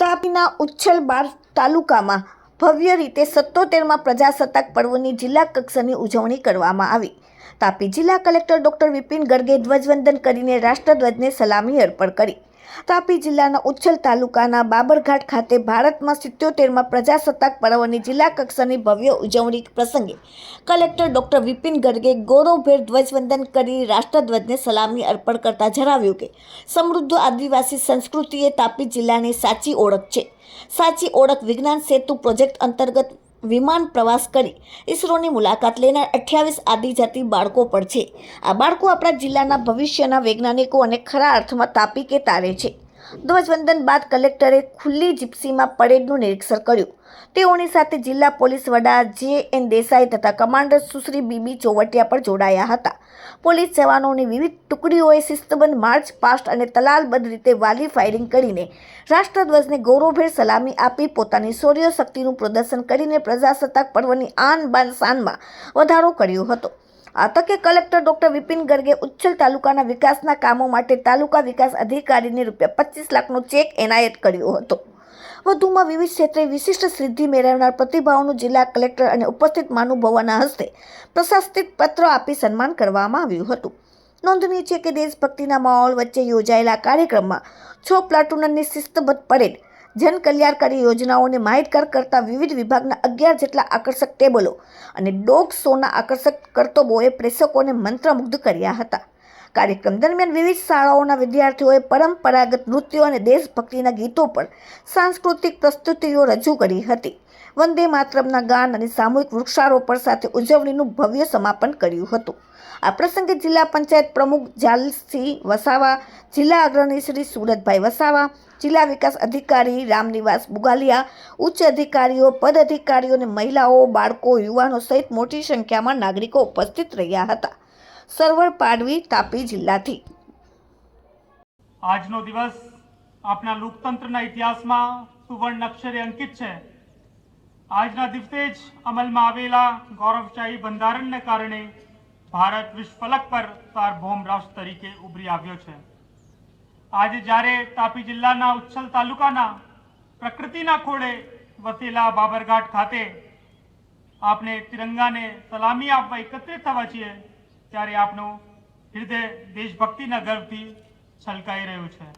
તાપીના ઉચ્છલ બાર તાલુકામાં ભવ્ય રીતે 77માં પ્રજાસત્તાક પર્વની જિલ્લા કક્ષાની ઉજવણી કરવામાં આવી। તાપી જિલ્લા કલેક્ટર ડોક્ટર વિપિન ગર્ગે ધ્વજવંદન કરીને રાષ્ટ્રધ્વજને સલામી અર્પણ કરી। તાપી જિલ્લાના ઉચ્છલ તાલુકાના બાબરઘાટ ખાતે ભારતમાં 77માં પ્રજાસત્તાક પર્વની જિલ્લા કક્ષાની ભવ્ય ઉજવણી પ્રસંગે કલેક્ટર ડોક્ટર વિપિન ગર્ગે ગૌરવભેર ધ્વજવંદન કરી રાષ્ટ્રધ્વજને સલામી અર્પણ કરતા જણાવ્યું કે સમૃદ્ધ આદિવાસી સંસ્કૃતિ એ તાપી જિલ્લાની સાચી ઓળખ છે। સાચી ઓળખ વિજ્ઞાન સેતુ પ્રોજેક્ટ અંતર્ગત વિમાન પ્રવાસ કરી ઇસરોની મુલાકાત લેનાર 28 આદિજાતિ બાળકો પણ છે। આ બાળકો આપણા જિલ્લાના ભવિષ્યના વૈજ્ઞાનિકો અને ખરા અર્થમાં તાપી કે તારે છે। ધ્વજવંદન બાદ કલેક્ટરે ખુલ્લી જીપ્સીમાં પરેડનું નિરીક્ષણ કર્યું। તેઓની સાથે જિલ્લા પોલીસ વડા જે.એન. દેસાઈ તથા કમાન્ડર સુશ્રી બીબી ચોવટિયા પણ જોડાયા હતા। પોલીસ જવાનોની વિવિધ ટુકડીઓએ શિસ્તબદ્ધ માર્ચ પાસ્ટ અને તલાલબદ્ધ રીતે વાલી ફાયરિંગ કરીને રાષ્ટ્રધ્વજને ગૌરવભેર સલામી આપી પોતાની શૌર્ય શક્તિનું પ્રદર્શન કરીને પ્રજાસત્તાક પર્વની આન બાન શાનમાં વધારો કર્યો હતો। આ તકે કલેક્ટર ડોક્ટર વિપિન ગર્ગે ઉચ્છલ તાલુકાના વિકાસના કામો માટે તાલુકા વિકાસ અધિકારીને ₹25 લાખનો ચેક એનાયત કર્યો હતો। વધુમાં વિવિધ ક્ષેત્રે વિશિષ્ટ સિદ્ધિ મેળવનાર પ્રતિભાઓનું જિલ્લા કલેક્ટર અને ઉપસ્થિત મહાનુભાવોના હસ્તે પ્રશસ્તિ પત્ર આપી સન્માન કરવામાં આવ્યું હતું। નોંધનીય છે કે દેશભક્તિના માહોલ વચ્ચે યોજાયેલા કાર્યક્રમમાં 6 પ્લાટુનની શિસ્તબદ્ધ પરેડ, જનકલ્યાણકારી યોજનાઓને માહિતગાર કરતા વિવિધ વિભાગના 11 જેટલા આકર્ષક ટેબલો અને ડોગ શોના આકર્ષક કરતબોએ પ્રેક્ષકોને મંત્રમુગ્ધ કર્યા હતા। કાર્યક્રમ દરમિયાન વિવિધ શાળાઓના વિદ્યાર્થીઓએ પરંપરાગત નૃત્યો અને દેશભક્તિના ગીતો પર સાંસ્કૃતિક પ્રસ્તુતિઓ રજૂ કરી હતી। વંદે માતરમના ગાન અને સામૂહિક વૃક્ષારોપણ સાથે ઉજવણીનું ભવ્ય સમાપન કર્યું હતું। આ પ્રસંગે જિલ્લા પંચાયત પ્રમુખ જાલસિંહ વસાવા, જિલ્લા અગ્રણી શ્રી સુરતભાઈ વસાવા, જિલ્લા વિકાસ અધિકારી રામનિવાસ બુગાલિયા, ઉચ્ચ અધિકારીઓ, પદ અધિકારીઓ અને મહિલાઓ, બાળકો, યુવાનો સહિત મોટી સંખ્યામાં નાગરિકો ઉપસ્થિત રહ્યા હતા। સર્વર પાડવી, તાપી જિલ્લાથી। આજનો દિવસ આપણા લોકતંત્રના ઇતિહાસમાં સુવર્ણ અક્ષરે અંકિત છે। આજના દિવસે જ અમલમાં આવેલા ગૌરવશાળી બંધારણને કારણે ભારત વિશ્વફલક પર સાર્વભૌમ રાષ્ટ્ર તરીકે ઉભરી આવ્યો છે। આજે જ્યારે તાપી જિલ્લાના ઉચ્છલ તાલુકાના પ્રકૃતિના ખોળે વસેલા બાબરઘાટ ખાતે આપણે તિરંગાને સલામી આપવા એકત્રિત થવા છીએ ત્યારે આપણું હૃદય દેશભક્તિના ગર્વથી છલકાઈ રહ્યું છે।